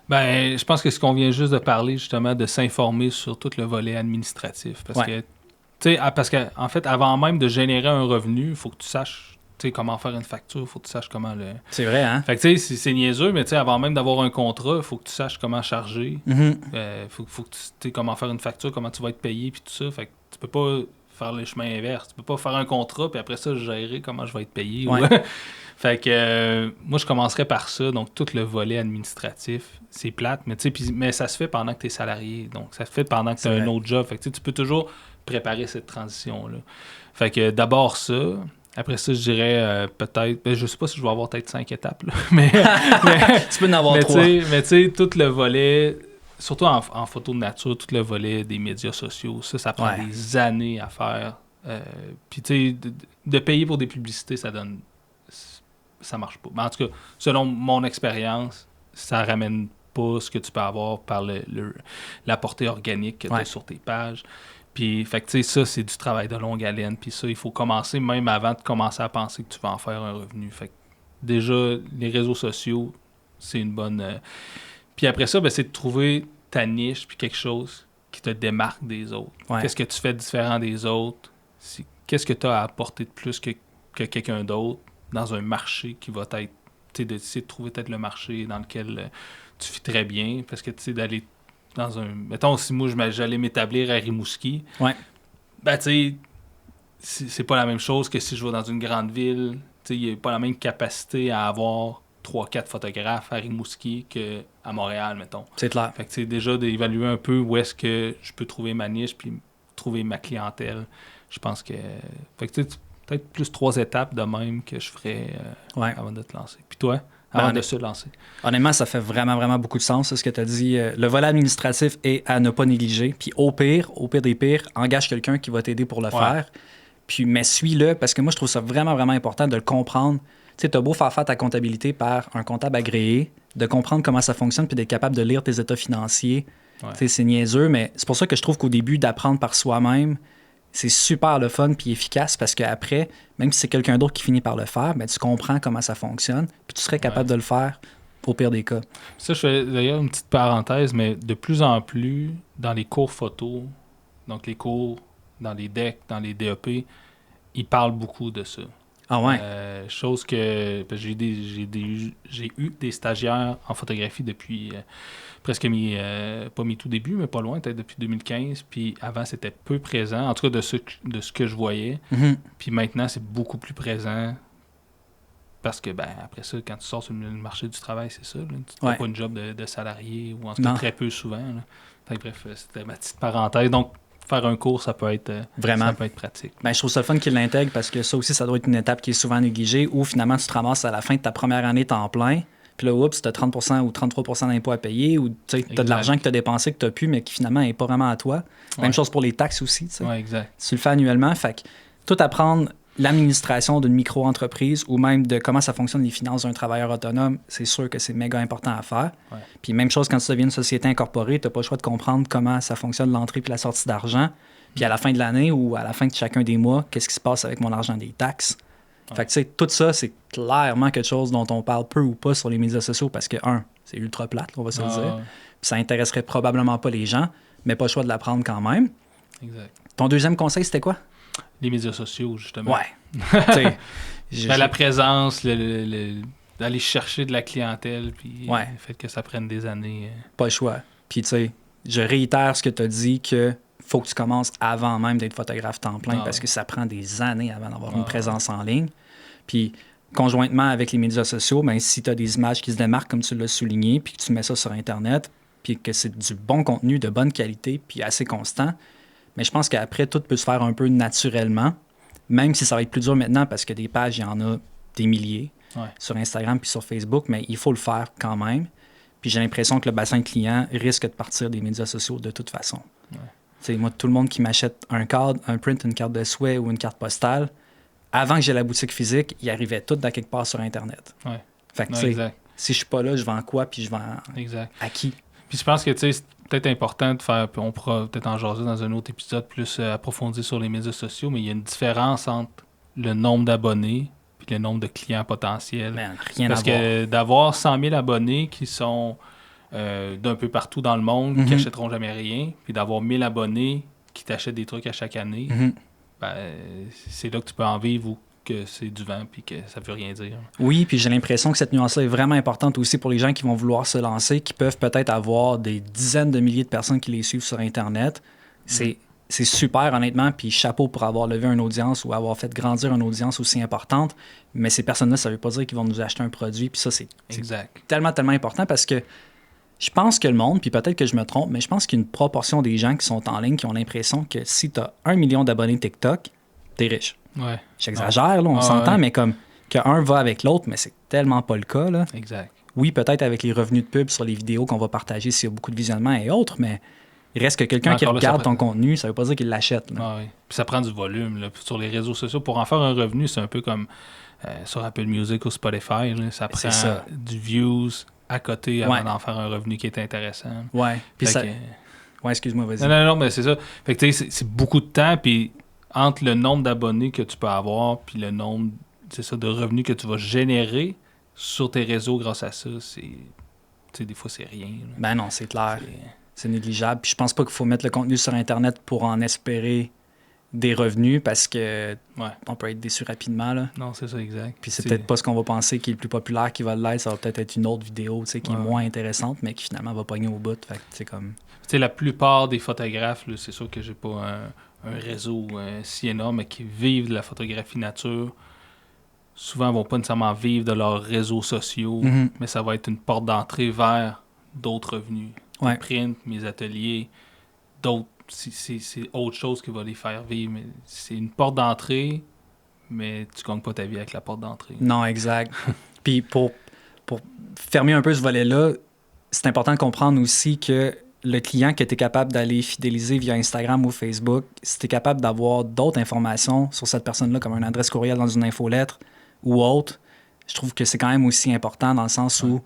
Là?
Je pense que ce qu'on vient juste de parler, justement, de s'informer sur tout le volet administratif. Parce que, en fait, avant même de générer un revenu, il faut que tu saches comment faire une facture, il faut que tu saches comment le...
C'est vrai, hein?
Fait que tu sais, c'est niaiseux, mais avant même d'avoir un contrat, il faut que tu saches comment charger. Faut que tu sais comment faire une facture, comment tu vas être payé, puis tout ça. Fait que tu peux pas faire le chemin inverse. Tu peux pas faire un contrat, puis après ça, gérer comment je vais être payé.
Ouais.
Fait que moi, je commencerais par ça. Donc, tout le volet administratif, c'est plate, mais ça se fait pendant que tu es salarié. Donc, ça se fait pendant que tu as un autre job. Fait que tu peux toujours préparer cette transition-là. Fait que d'abord ça... Après ça, je dirais peut-être... je sais pas si je vais avoir peut-être 5 étapes, là, mais
tu peux en avoir 3.
Mais tu sais, tout le volet, surtout en photo de nature, tout le volet des médias sociaux, ça prend des années à faire. Puis tu sais, de payer pour des publicités, ça marche pas. Mais en tout cas, selon mon expérience, ça ramène pas ce que tu peux avoir par la portée organique que tu as sur tes pages. Puis, fait que, tu sais, ça, c'est du travail de longue haleine. Puis ça, il faut commencer même avant de commencer à penser que tu vas en faire un revenu. Fait que, déjà, les réseaux sociaux, c'est une bonne... Puis après ça, c'est de trouver ta niche puis quelque chose qui te démarque des autres.
Ouais.
Qu'est-ce que tu fais de différent des autres? Qu'est-ce que tu as à apporter de plus que quelqu'un d'autre dans un marché qui va être... Tu sais, d'essayer de trouver peut-être le marché dans lequel tu fais très bien. Parce que, tu sais, d'aller... dans un... Mettons, si moi, j'allais m'établir à Rimouski, tu sais, c'est pas la même chose que si je vais dans une grande ville. Tu sais, il n'y a pas la même capacité à avoir 3-4 photographes à Rimouski qu'à Montréal, mettons.
C'est clair.
Fait que, tu sais, déjà, d'évaluer un peu où est-ce que je peux trouver ma niche puis trouver ma clientèle. Je pense que... Fait que, tu sais, peut-être plus 3 étapes de même que je ferais avant de te lancer. Puis toi? avant de se lancer.
Honnêtement, ça fait vraiment, vraiment beaucoup de sens, ce que tu as dit. Le volet administratif est à ne pas négliger. Puis au pire des pires, engage quelqu'un qui va t'aider pour le faire. Puis, mais suis-le, parce que moi, je trouve ça vraiment, vraiment important de le comprendre. Tu sais, tu as beau faire ta comptabilité par un comptable agréé, de comprendre comment ça fonctionne, puis d'être capable de lire tes états financiers. Tu sais, c'est niaiseux, mais c'est pour ça que je trouve qu'au début, d'apprendre par soi-même, c'est super le fun puis efficace parce qu'après, même si c'est quelqu'un d'autre qui finit par le faire, ben, tu comprends comment ça fonctionne puis tu serais capable de le faire au pire des cas.
Ça, je fais d'ailleurs une petite parenthèse, mais de plus en plus, dans les cours photo, donc les cours dans les decks, dans les DEP, ils parlent beaucoup de ça.
Ah ouais?
Chose que j'ai eu des stagiaires en photographie depuis presque pas mes tout débuts, mais pas loin, peut-être depuis 2015. Puis avant, c'était peu présent, en tout cas de ce que je voyais.
Mm-hmm.
Puis maintenant, c'est beaucoup plus présent. Parce que, après ça, quand tu sors sur le marché du travail, c'est ça. Là, tu n'as pas une job de salarié, ou en tout cas très peu souvent. Là. Fait que, bref, c'était ma petite parenthèse. Donc, faire un cours, ça peut être pratique.
Ben, je trouve ça le fun qu'il l'intègre parce que ça aussi, ça doit être une étape qui est souvent négligée où finalement, tu te ramasses à la fin de ta première année temps plein. Puis là, oups, tu as 30% ou 33% d'impôts à payer ou tu as de l'argent que tu as dépensé, que tu n'as plus, mais qui finalement n'est pas vraiment à toi. Même chose pour les taxes aussi.
Oui, exact.
Tu le fais annuellement. Fait que tout apprendre l'administration d'une micro-entreprise ou même de comment ça fonctionne les finances d'un travailleur autonome, c'est sûr que c'est méga important à faire.
Ouais.
Puis même chose quand tu deviens une société incorporée, tu n'as pas le choix de comprendre comment ça fonctionne l'entrée puis la sortie d'argent. Puis à la fin de l'année ou à la fin de chacun des mois, qu'est-ce qui se passe avec mon argent des taxes? Ouais. Fait que tu sais, tout ça, c'est clairement quelque chose dont on parle peu ou pas sur les médias sociaux parce que, c'est ultra plate, on va se le dire. Puis ça intéresserait probablement pas les gens, mais pas le choix de l'apprendre quand même.
Exact.
Ton deuxième conseil, c'était quoi?
Les médias sociaux, justement.
Ouais.
La présence, d'aller chercher de la clientèle, puis le fait que ça prenne des années.
Pas le choix. Puis, tu sais, je réitère ce que tu as dit, que faut que tu commences avant même d'être photographe temps plein parce que ça prend des années avant d'avoir une présence en ligne. Puis, conjointement avec les médias sociaux, ben, si tu as des images qui se démarquent, comme tu l'as souligné, puis que tu mets ça sur Internet, puis que c'est du bon contenu, de bonne qualité, puis assez constant, mais je pense qu'après, tout peut se faire un peu naturellement, même si ça va être plus dur maintenant parce que des pages, il y en a des milliers sur Instagram puis sur Facebook, mais il faut le faire quand même. Puis j'ai l'impression que le bassin client risque de partir des médias sociaux de toute façon. Ouais. Moi, tout le monde qui m'achète un cadre, un print, une carte de souhait ou une carte postale, avant que j'ai la boutique physique, ils arrivaient tous à quelque part sur Internet.
Ouais.
Fait que, si je suis pas là, je vends quoi puis je vends à qui?
Puis je pense que c'est peut-être important de faire, puis on pourra peut-être en jaser dans un autre épisode plus approfondi sur les médias sociaux, mais il y a une différence entre le nombre d'abonnés puis le nombre de clients potentiels.
Man, rien
parce
à voir.
que d'avoir 100 000 abonnés qui sont d'un peu partout dans le monde, qui n'achèteront jamais rien, puis d'avoir 1000 abonnés qui t'achètent des trucs à chaque année, c'est là que tu peux en vivre ou que c'est du vent puis que ça veut rien dire.
Oui, puis j'ai l'impression que cette nuance-là est vraiment importante aussi pour les gens qui vont vouloir se lancer, qui peuvent peut-être avoir des dizaines de milliers de personnes qui les suivent sur Internet. C'est super, honnêtement, puis chapeau pour avoir levé une audience ou avoir fait grandir une audience aussi importante. Mais ces personnes-là, ça ne veut pas dire qu'ils vont nous acheter un produit. Puis ça, c'est tellement, tellement important parce que je pense que le monde, puis peut-être que je me trompe, mais je pense qu'il y a une proportion des gens qui sont en ligne qui ont l'impression que si tu as 1 million d'abonnés TikTok, t'es riche.
Ouais.
J'exagère, là, on s'entend, mais comme qu'un va avec l'autre, mais c'est tellement pas le cas. Là.
Exact.
Oui, peut-être avec les revenus de pub sur les vidéos qu'on va partager s'il y a beaucoup de visionnements et autres, mais il reste que quelqu'un qui regarde ton contenu, ça veut pas dire qu'il l'achète.
Oui. Puis ça prend du volume. Là. Sur les réseaux sociaux, pour en faire un revenu, c'est un peu comme sur Apple Music ou Spotify. Là, ça prend du views à côté avant d'en faire un revenu qui est intéressant.
Ouais. Puis ça... Ouais, excuse-moi, vas-y.
Non, mais c'est ça. Fait que c'est beaucoup de temps, puis entre le nombre d'abonnés que tu peux avoir puis le nombre de revenus que tu vas générer sur tes réseaux grâce à ça, des fois, c'est rien. Là.
Ben non, c'est clair. C'est négligeable. Puis je pense pas qu'il faut mettre le contenu sur Internet pour en espérer des revenus parce que on peut être déçu rapidement. Là.
Non, c'est ça, exact.
Puis c'est peut-être pas ce qu'on va penser qui est le plus populaire qui va l'être. Ça va peut-être être une autre vidéo qui est moins intéressante, mais qui finalement va pogner au bout. Fait que c'est comme...
la plupart des photographes, là, c'est sûr que j'ai pas un réseau si énorme, mais qui vivent de la photographie nature, souvent ne vont pas nécessairement vivre de leurs réseaux sociaux, mais ça va être une porte d'entrée vers d'autres revenus. Mes prints, mes ateliers, d'autres. C'est autre chose qui va les faire vivre. Mais c'est une porte d'entrée, mais tu ne gagnes pas ta vie avec la porte d'entrée.
Non, exact. Puis pour pour fermer un peu ce volet-là, c'est important de comprendre aussi que le client que tu es capable d'aller fidéliser via Instagram ou Facebook, si tu es capable d'avoir d'autres informations sur cette personne-là, comme une adresse courriel dans une infolettre ou autre, je trouve que c'est quand même aussi important dans le sens où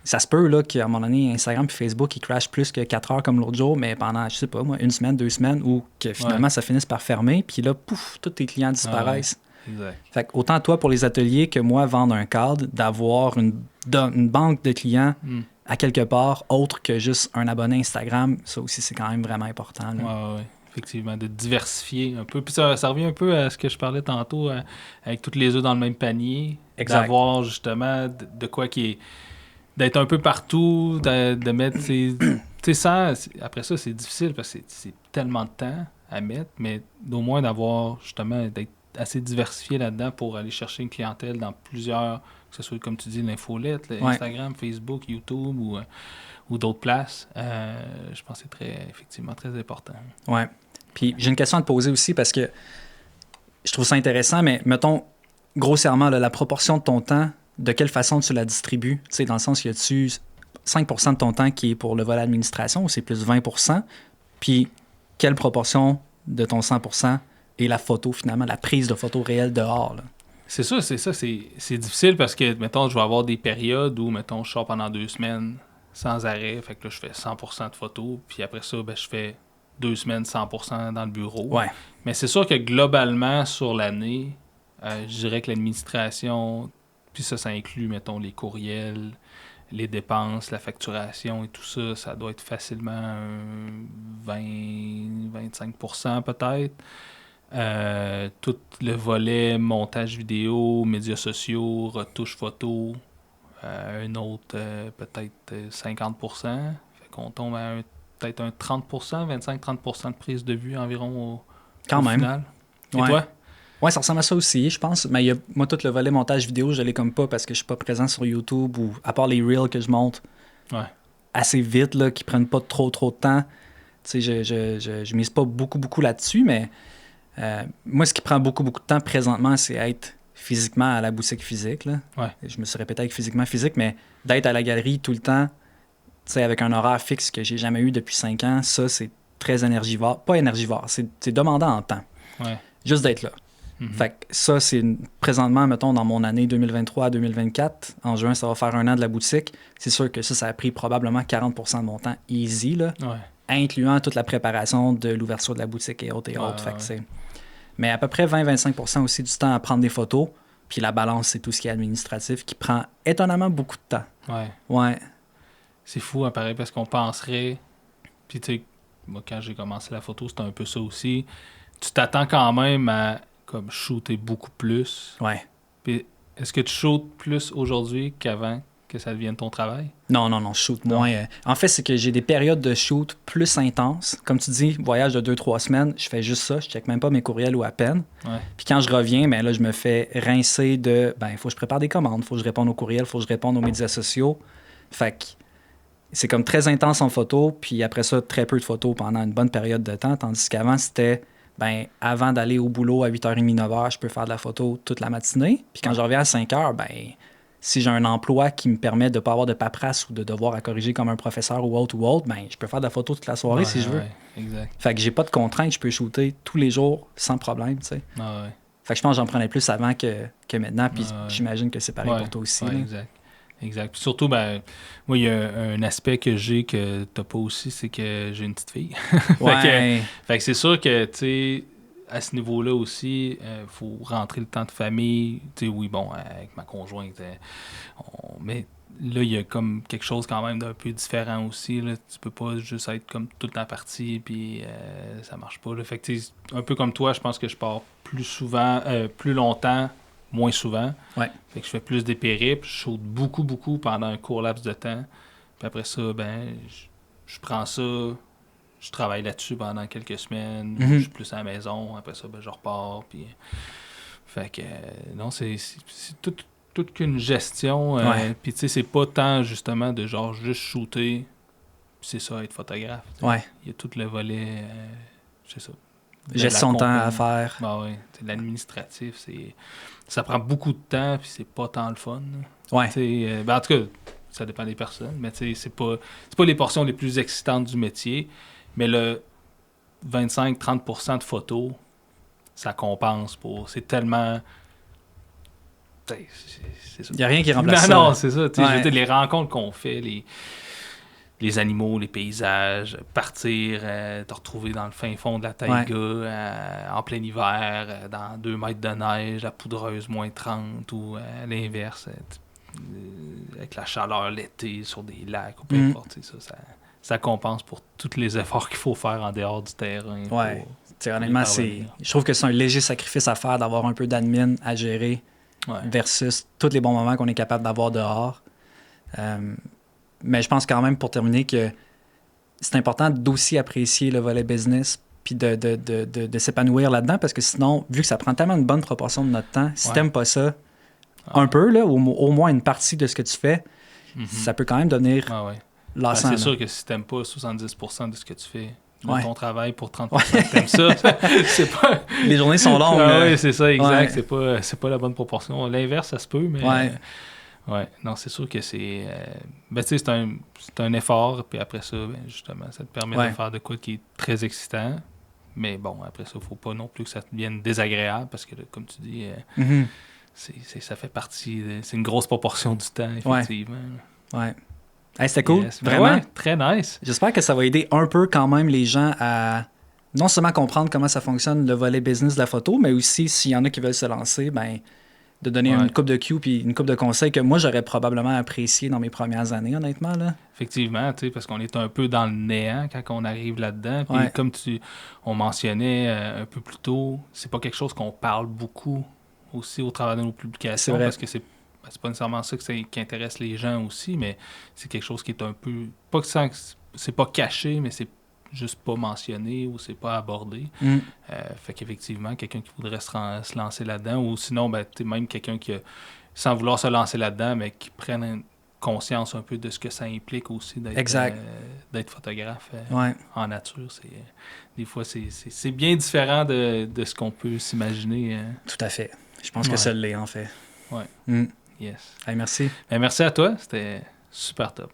ça se peut là, qu'à un moment donné, Instagram et Facebook, ils crashent plus que 4 heures comme l'autre jour, mais pendant, je sais pas moi, 1 semaine, 2 semaines, ou que finalement, ça finisse par fermer, puis là, pouf, tous tes clients disparaissent.
Exact.
Fait que autant toi pour les ateliers que moi, vendre un cadre, d'avoir une banque de clients à quelque part, autre que juste un abonné Instagram, ça aussi, c'est quand même vraiment important.
Oui, effectivement, de diversifier un peu. Puis ça revient un peu à ce que je parlais tantôt, avec toutes les œufs dans le même panier.
Exact.
D'avoir justement de quoi qui est... D'être un peu partout, de mettre... Tu sais, ça, après ça, c'est difficile parce que c'est tellement de temps à mettre, mais d'au moins d'avoir justement... d'être assez diversifié là-dedans pour aller chercher une clientèle dans plusieurs... Que ce soit, comme tu dis, l'infolette, Instagram, Facebook, YouTube ou d'autres places. Je pense que c'est effectivement très important.
Ouais. Puis j'ai une question à te poser aussi parce que je trouve ça intéressant, mais mettons, grossièrement, là, la proportion de ton temps, de quelle façon tu la distribues? Tu sais, dans le sens, y a-tu 5% de ton temps qui est pour le volet administration ou c'est plus 20%? Puis quelle proportion de ton 100% est la photo, finalement, la prise de photo réelle dehors? Là?
C'est difficile parce que, mettons, je vais avoir des périodes où, mettons, je sors pendant 2 semaines sans arrêt, fait que là, je fais 100% de photos, puis après ça, ben, je fais 2 semaines 100% dans le bureau.
Ouais.
Mais c'est sûr que globalement, sur l'année, je dirais que l'administration, puis ça inclut, mettons, les courriels, les dépenses, la facturation et tout ça, ça doit être facilement 20-25% peut-être. Tout le volet montage vidéo, médias sociaux, retouche photo, un autre peut-être 50%. Fait qu'on tombe à peut-être un 30%, 25-30% de prise de vue environ
Quand même.
final. Et
ouais.
toi?
Ouais, ça ressemble à ça aussi, je pense. Mais moi, tout le volet montage vidéo, je l'ai comme pas parce que je suis pas présent sur YouTube ou à part les reels que je monte assez vite, là, qui prennent pas trop de temps. Tu sais, je mise pas beaucoup là-dessus, mais moi, ce qui prend beaucoup de temps présentement, c'est être physiquement à la boutique physique. Là.
Ouais.
Je me suis répété avec physiquement physique, mais d'être à la galerie tout le temps, tu sais, avec un horaire fixe que j'ai jamais eu depuis 5 ans, ça, c'est très énergivore. Pas énergivore, c'est demandant en temps.
Ouais.
Juste d'être là. Fait que ça, c'est présentement, mettons, dans mon année 2023 à 2024, en juin, ça va faire 1 an de la boutique. C'est sûr que ça a pris probablement 40% de mon temps easy, là, incluant toute la préparation de l'ouverture de la boutique et autres. Fait que mais à peu près 20-25% aussi du temps à prendre des photos. Puis la balance, c'est tout ce qui est administratif qui prend étonnamment beaucoup de temps. Ouais.
C'est fou, hein, pareil, parce qu'on penserait... Puis tu sais, moi, quand j'ai commencé la photo, c'était un peu ça aussi. Tu t'attends quand même à comme shooter beaucoup plus.
Ouais.
Puis est-ce que tu shootes plus aujourd'hui qu'avant que ça devienne ton travail?
Non, je shoot moins. En fait, c'est que j'ai des périodes de shoot plus intenses. Comme tu dis, voyage de 2-3 semaines, je fais juste ça. Je check même pas mes courriels ou à peine. Puis quand je reviens, ben là, je me fais rincer de... il faut que je prépare des commandes, il faut que je réponde aux courriels, il faut que je réponde aux médias sociaux. Fait que c'est comme très intense en photo, puis après ça, très peu de photos pendant une bonne période de temps. Tandis qu'avant, c'était... avant d'aller au boulot à 8h30, 9h, je peux faire de la photo toute la matinée. Puis quand je reviens à 5h, si j'ai un emploi qui me permet de ne pas avoir de paperasse ou de devoir à corriger comme un professeur ou autre, je peux faire de la photo toute la soirée si je veux.
Exact.
Fait que j'ai pas de contraintes, je peux shooter tous les jours sans problème, tu sais. Fait que je pense que j'en prenais plus avant que maintenant, puis j'imagine que c'est pareil pour toi aussi.
Exact. Puis surtout, moi, il y a un aspect que j'ai que t'as pas aussi, c'est que j'ai une petite fille. Fait que c'est sûr que, tu sais, à ce niveau-là aussi, faut rentrer le temps de famille. Tu sais, oui, bon, avec ma conjointe, mais là, il y a comme quelque chose quand même d'un peu différent aussi. Là. Tu peux pas juste être comme tout le temps parti, puis ça marche pas. Là. Fait que, un peu comme toi, je pense que je pars plus souvent, plus longtemps, moins souvent. Fait que je fais plus des périples, je saute beaucoup pendant un court laps de temps. Puis après ça, je prends ça, je travaille là-dessus pendant quelques semaines, je suis plus à la maison, après ça, je repars. Puis... Fait que, non, c'est toute qu'une gestion. Puis tu sais, c'est pas tant justement de genre juste shooter, c'est ça, être photographe. Il y a tout le volet, c'est ça.
Gestion de temps à faire.
Ben oui, l'administratif, ça prend beaucoup de temps, puis c'est pas tant le fun.
Ouais.
Ben en tout cas, ça dépend des personnes, mais c'est pas les portions les plus excitantes du métier, mais le 25-30% de photos, ça compense pour... C'est tellement...
Il n'y a rien qui remplace ça.
Non, c'est ça.
Ouais.
Les rencontres qu'on fait, les animaux, les paysages, partir, te retrouver dans le fin fond de la taïga, en plein hiver, dans 2 mètres de neige, à poudreuse moins 30, ou à l'inverse, avec la chaleur l'été sur des lacs, ou peu importe. Ça compense pour tous les efforts qu'il faut faire en dehors du terrain.
Ouais. Honnêtement, je trouve que c'est un léger sacrifice à faire d'avoir un peu d'admin à gérer versus tous les bons moments qu'on est capable d'avoir dehors. Mais je pense quand même, pour terminer, que c'est important d'aussi apprécier le volet business puis de s'épanouir là-dedans, parce que sinon, vu que ça prend tellement une bonne proportion de notre temps, si t'aimes pas ça, un peu, là, au moins une partie de ce que tu fais, ça peut quand même devenir lassant.
C'est sûr que si t'aimes pas 70% de ce que tu fais, de ton travail pour 30% que t'aimes ça, c'est pas...
Les journées sont longues.
Oui, c'est ça, exact. C'est pas la bonne proportion. L'inverse, ça se peut, mais... Non, c'est sûr que c'est... c'est un effort, puis après ça, justement, ça te permet de faire de quoi qui est très excitant. Mais bon, après ça, il faut pas non plus que ça devienne désagréable, parce que, là, comme tu dis, ça fait partie... c'est une grosse proportion du temps, effectivement.
Ouais. Hey, c'était cool, vraiment.
Ouais, très nice.
J'espère que ça va aider un peu quand même les gens à non seulement comprendre comment ça fonctionne le volet business de la photo, mais aussi, s'il y en a qui veulent se lancer, de donner une couple de cues puis une couple de conseils que moi, j'aurais probablement apprécié dans mes premières années, honnêtement. Là.
Effectivement, parce qu'on est un peu dans le néant quand on arrive là-dedans. Puis comme on mentionnait un peu plus tôt, c'est pas quelque chose qu'on parle beaucoup aussi au travers de nos publications, parce que c'est pas nécessairement ça qui intéresse les gens aussi, mais c'est quelque chose qui est un peu... Pas que c'est pas caché, mais c'est juste pas mentionné ou c'est pas abordé. Fait qu'effectivement, quelqu'un qui voudrait se lancer là-dedans, ou sinon, même quelqu'un qui, sans vouloir se lancer là-dedans, mais qui prenne conscience un peu de ce que ça implique aussi d'être photographe en nature. Des fois, c'est bien différent de ce qu'on peut s'imaginer.
Tout à fait. Je pense que ça l'est, en fait.
Ouais. Yes.
Hey, merci.
Merci à toi. C'était super top.